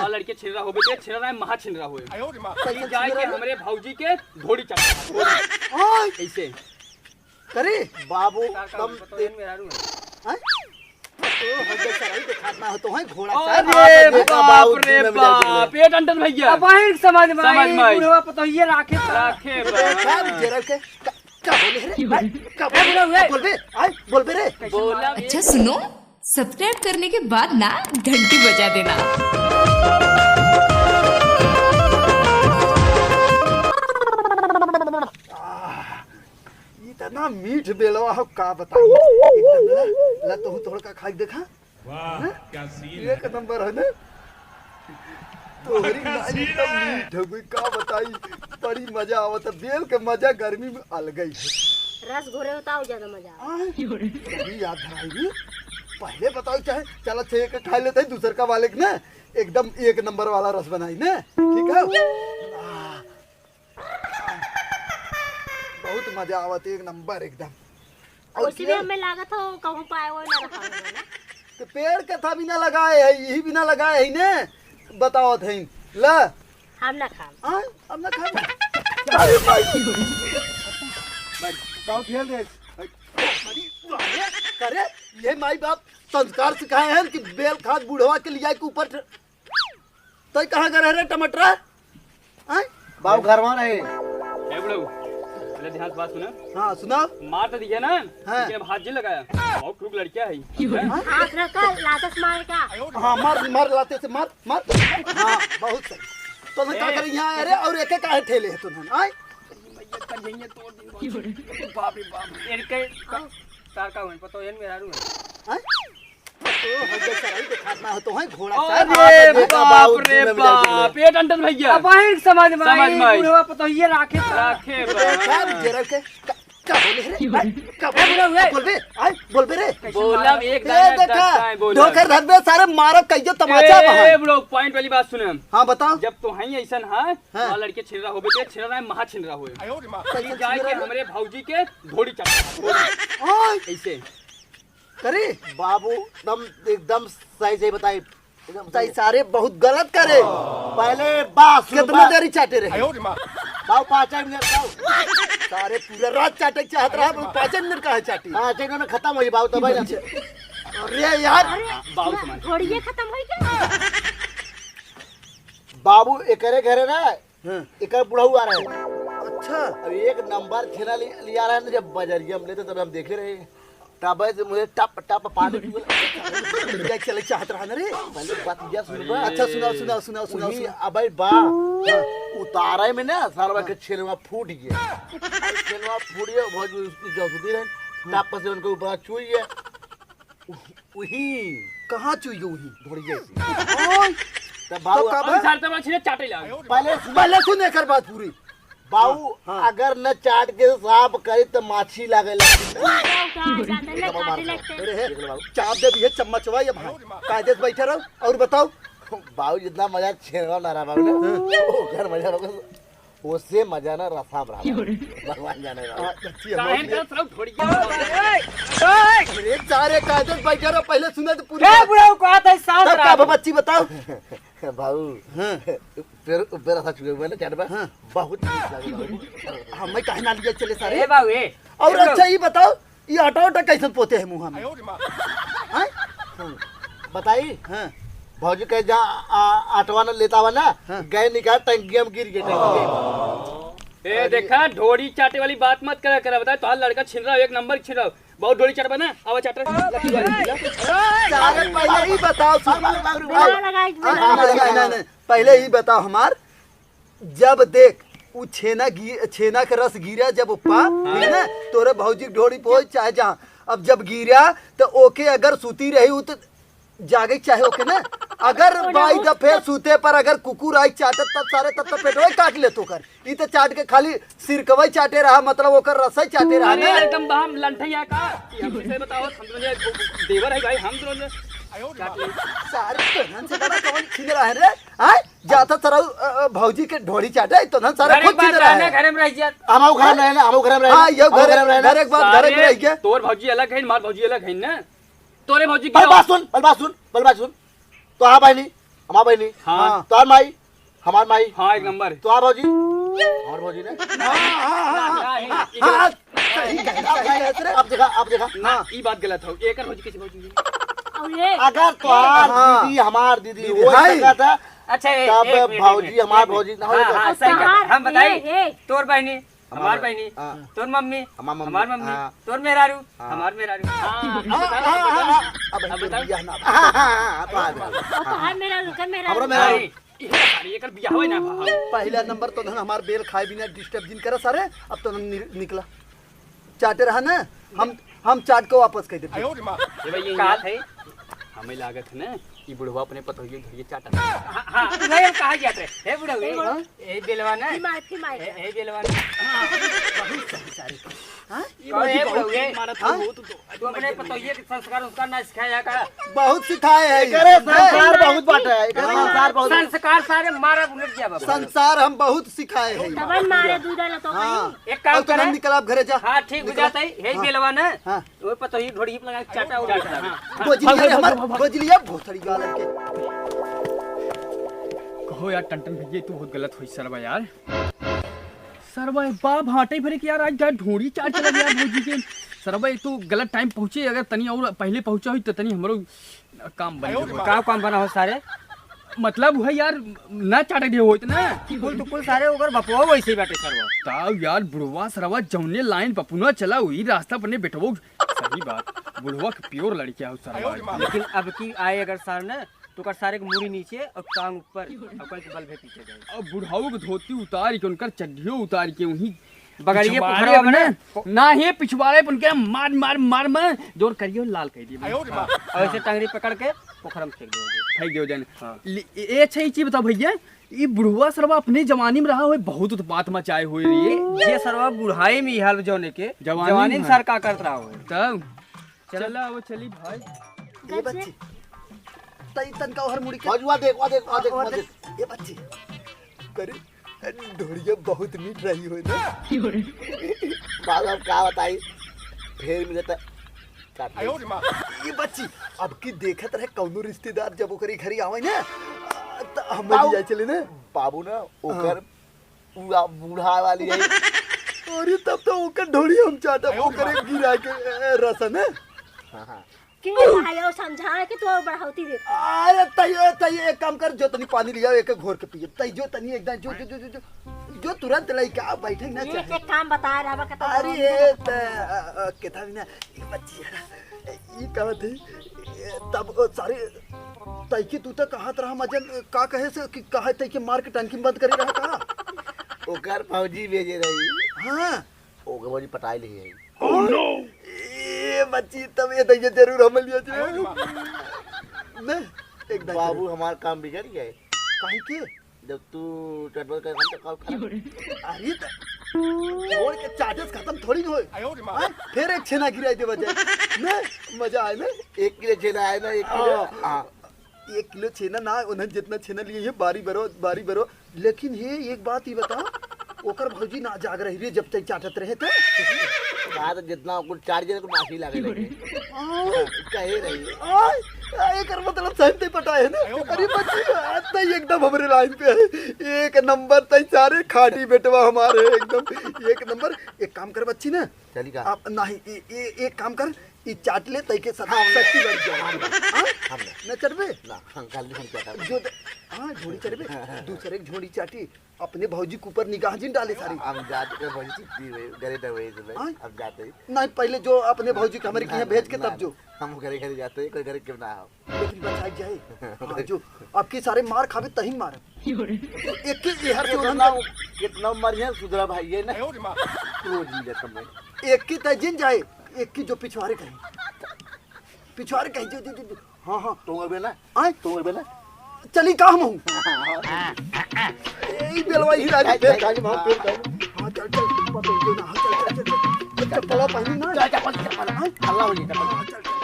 लड़के छिनरा हो बेटे छिनरा है महा छिनरा होए कहीं जाए के हमरे भौजी के घोड़ी चढ़ा ऐसे करे बाबू तुम मेरा रू है तो हजे चढ़ाई दिखाना हो तो है घोड़ा अरे बाप रे बाप ये टंटन भैया बाहर समझ में आई बुढ़वा पतो ये राखे क्या जरा के क्या बोले रे क्या बोल बे आई बोल बे रे बोला अच्छा सुनो, सब्सक्राइब करने के बाद ना घंटी बजा देना। इतना मीठ बेलवा हो का बताइए एकदम ला तो थोड़ा का खाई देखा वाह क्या सीन एक नंबर है ना तोहरी नानी तो मीठ हो गई का बताई बड़ी मजा आवत बेल के मजा गर्मी में अलग ही है रस घोरे होता हो ज्यादा मजा कभी याद धराई पहले बताओ चाहे चलो छे का खा लेते हैं दूसर का वाले के ना एकदम एक नंबर वाला रस बनाई ना ठीक है बहुत मजा आवत एक नंबर एकदम उसी में हमें लागत हो कहूं पाए वो ना रखा ना तो पेड़ के था बिना लगाए है यही बिना लगाए है ने बताओ थे ला हम ना खाम हां हम ना खा अरे भाई गांव खेल दे करे ये माई बाप संस्कार सिखाए हैं कि बेल खाद बुढ़वा के लिया के ऊपर तो कहां का रह रहे टमाटर हैं बाबू घरवा रहे ए बड़ू पहले ध्यान से बात सुना हां सुनाओ मार तो दिया ना हाँ। लेकिन अब हाथ जी लगाया बहुत खूब लड़कियां है हाथ रख कर लातस मार का हां मार लाते से मार हां बहुत सही तो मैं क्या करे यहां अरे और एक काहे ठेले है तुमने आए बाप रे बाप इनके तार का हुई पता है मेरा रू हैं तो हजे चढ़ाई दिखाना हो तो है घोड़ा अरे बाप रे बाप ये टंटन भैया बाहर समझ में आई बुढ़वा पतो ये राखे क्या जरा के क्या बोले रे क्या बोल बे आई बोल बे रे बोला एक देखा ढोकर धर बे सारे मारो कहियो तमाचा ए ब्रो पॉइंट वाली बात सुने हां बताओ जब तो है ऐसा है वहाँ लड़के छिनरा हो बेटे छिनरा है महा छिनरा होए कहीं जाए के हमरे भौजी के घोड़ी चढ़ा ऐसे करे बाबू दम एकदम सही सही बताई एकदम सही सारे बहुत गलत करे पहले बास कितना देरी चाटे रहे बाबू 5 मिनट सारे पूरा रात चाटे चाहत रहा 5 मिनट का है चाटी 5 मिनट में खत्म हो गई बाबू तो भाई अरे यार बाबू समान थोड़ी खत्म होई क्या बाबू एकरे घरे ना एकर बुढ़ऊ आ रहा है अच्छा अब एक नंबर खेला लिया रहा है ना जब बजरिया हम लेते तब हम देखे रहे तब से मुझे टप टप पानी पी चले चाहत रहा ना रे पहले बात या सुन अच्छा सुनाओ अबे बा उतारे में ना सारा के छेलवा फूट गया छेलवा फूट गया बहुत उसकी जसूती रहे टप से उनके ऊपर चुई गया वही कहां चुई वही थोड़ी जैसी तब बाबू अब सारे तब छिने चाटे ला पहले सुन कर बात पूरी बाबू अगर न चाट के साफ करे तो माछी लागे चाप दे भी चम्मचवा या भाई कायदे से बैठे रहो और बताओ बाबू जितना मजा छेड़वा ना रहा बाबू ना वो घर मजा रहा उससे मजा ना रसा रहा भगवान जाने काहे का सब थोड़ी अरे सारे कायदे से बैठे रहो पहले सुने तो पूरी ए बुढ़वा को आता है साथ तब रहा का बच्ची बताओ बाबू फिर ऊपर ऐसा चुके हुए ना चाट में बहुत हमें कहीं ना लिए चले सारे ए बाबू ए और अच्छा ये बताओ ये आटा उटा कैसे पोते हैं मुँह में बताइए भौजी कह जा आटवा न लेता हुआ ना गए निकाल टंकी में गिर गए ए देखा ढोड़ी चाटे वाली बात मत करा बता तो लड़का छिन रहा एक नंबर छिन रहा बहुत ढोड़ी चाट बना आवा चाट सारे पहले ही बताओ नहीं पहले ही बताओ हमार जब देख वो छेना का रस गिरा जब उपा है ना तोरे भौजी ढोड़ी पहुंच चाहे जहाँ अब जब गिरा तो ओके अगर सूती रही तो जागे चाहे ओके ना अगर बाई दफे सूते पर अगर कुकुर आई चाटे तब सारे तब तो पेटवा काट ले तो कर ई तो चाट के खाली सिरकवई चाटे रहा मतलब ओकर रसई चाटे रहा अरे एकदम हम लंठैया का हमसे बताओ हम तो देवर है भाई हम तो सारे तोहन से बड़ा कौन छीन रहा है रे हां जाता तरह भौजी के ढोड़ी चाटे तो न सारे खुद छीन रहा है घर में रह जा हमो घर में रहना हमो घर में रहना हां ये घर एक बात घर में रह गया तोर भौजी अलग है मार भौजी अलग है ना तोरे भौजी बलबात सुन तो हाँ भाई नहीं हमार बहनी हाँ। तोहार माई हमार माई हाँ एक नंबर तोहार भौजी हमार भौजी ने अब देखा ना ये बात गलत हो एक भौजी किसी भौजी और ये अगर तोहार दीदी हमार दीदी वो जगह था अच्छा तब भौजी हमार भौजी ना हो हाँ सही कहते हम बताई ये तोर बहनी हमार बहनी हाँ। तोर मम्मी हमार मम्मी, हमार मम्मी हाँ। तोर मेहरारू हाँ। हमार मेहरारू अब बियाह ना तो हर मेरा रुका मेरा हमरो मेरा एक बियाह होय ना भाव पहला नंबर तो हमार बेल खाए बिना डिस्टर्ब जिन करे सारे अब तो निकला चाटे रहा ना हम चाट को वापस कह देते ये भाई ये कहा थे हमें लागत है ना ये बुढ़वा अपने पतोहिए घरिए चाटा हाँ नहीं हम कहा जाते हे बुढ़ा ए बेलवा ना मार ए बेलवा ना ये बुढ़ा मारा था वो तो तू अपने पतोहिए के संस्कार उसका ना सिखाया कर बहुत सिखाए है करे संसार बहुत बाटा है करे संसार बहुत संस्कार सारे मारा उलट गया बाबा संसार हम बहुत सिखाए हैं डबल मारे दूध आला तो हाँ एक काम अब तो करे हम निकल आप घरे जा हाँ ठीक हो जाता है हे बेलवा ना हाँ। वो पतोहिए ढोड़ी पे लगा के चाटा उड़ जाता गोजलिया हमार गोजलिया भोसड़ी गालन के कहो यार टन भैया तू बहुत गलत हुई सरवा यार सरवा बाप हाटे भरे कि यार आज गाय ढोड़ी चाट चला गया भौजी के सरवा तू गलत टाइम पहुंचे अगर तनी और पहले पहुंचा हुई तो तनी हमरो काम बन गया का काम बना हो सारे मतलब है यार ना चाटे दे होइत ना कुल तो कुल सारे ओकर बपवा वैसे ही बाटे सरवा ताव यार बुढ़वा सरवा जौने लाइन पपुना चला हुई रास्ता पने बैठबो सही बात बुढ़वा के प्योर लड़किया हो सरवा लेकिन अब की आए अगर सार ना तो कर सारे के मुड़ी नीचे और टांग ऊपर और कोई के बल भे पीछे जाए अब बुढ़ाऊ के धोती उतार के उनकर चड्ढियो उतार के उन्हीं बगड़िए पिछवाड़े पोखरवा अपने बने ना ही पिछवाड़े पर उनके मार मार मार मार जोर करियो लाल कह दिए और ऐसे टांगरी पकड़ के पोखर में फेंक दोगे फेंक दियो जाने ये अच्छा ही चीज बताओ भैया ये बुढ़वा सरवा अपने जवानी में रहा हुए बहुत उत्पात मचाए हुए रही ये सरवा बुढ़ाई में हाल जोने के जवानी जवानी में में। सर का करत रहा हो तब चला वो चली भाई ये बच्ची तई तन का हर मुड़ी के भौजुआ देख और देख, ये बच्ची करे ढोड़िया बहुत मीठ रही हो ना बात अब का बताई फिर मिले तो काट ये बच्ची अब की देखत रहे कौनो रिश्तेदार जब ओकरी घरी आवे ना तो हम जाए चले ना बाबू ना ओकर पूरा बूढ़ा वाली है अरे तब तो ओकर ढोड़ी हम चाटा ओकरे गिरा के रसन है कि भाई समझा के तो बढ़ाती दे अरे तई एक काम कर जो तनी पानी लिया एक घोर के पिए तई जो तनी एकदम जो जो जो जो जो तुरंत लई का बैठे ना ये चाहे एक काम बता रहा बा अरे ये केता भी ना ये बच्ची है ये कहा थी तब सारे तई की तू तक कहा रहा मजन का कहे से कि कहा तई के मार के टंकी बंद करे रहा का ओकर फौजी भेजे रही हां ओकर फौजी पटाई ली है ये बच्ची तब ये तई जरूर हम लिया छे ना एकदम बाबू हमार काम बिगड़ गया है काहे के जब तू चटवल कर हम तो कॉल कर अरे छोड़ के चार्जेस खत्म थोड़ी ना होए फिर एक छेना गिराई दे बजे ना मजा आए ना 1 किलो छेना है ना 1 किलो हां 1 किलो छेना ना उन्हें जितना छेना लिए ये बारी बरो लेकिन ये एक बात ही बता ओकर भौजी ना जाग रही रे जब तक चाटत रहे थे कहा तो जितना कुछ चार्जर को माफी लगे लगे कहे रही एकर मतलब सहमति पटाए है ना अरे बच्ची आता ही एकदम हमारे लाइन पे है एक नंबर तई सारे खाटी बेटवा हमारे एकदम एक नंबर एक काम कर बच्ची ना चली का आप नहीं एक काम कर ई चाट ले तई के साथ सच्ची बढ़ जाए हम न चढ़बे ना अंकल ने क्या कर जो हाँ झोड़ी चढ़बे दूसरे एक झोड़ी चाटी अपने भौजी के ऊपर निगाह जिन डाले सारी हम जाते के भौजी चिट्ठी हुए घरे तो हुए अब जाते ही नहीं पहले जो अपने भौजी के हमारे यहाँ भेज के तब जो हम घरे घरे जाते हैं कोई घरे क्यों ना हो लेकिन बचाई जाए हाँ, जो आपके सारे मार खावे तही मार एक के हर कितना मरिया सुधरा भाई है ना रोज ही जाता मैं एक की तजिन जाए एक की जो पिछवाड़े कहीं जो हाँ हाँ तुम अबे ना आए तुम अबे ना चली का हम हूँ यही बेलवा ही राजी थे हाँ चल चल पकड़ के ना हाँ चल चल चल चल चल चल पहनी ना चल चल चल अल्लाह हो जाए हाँ, चल चल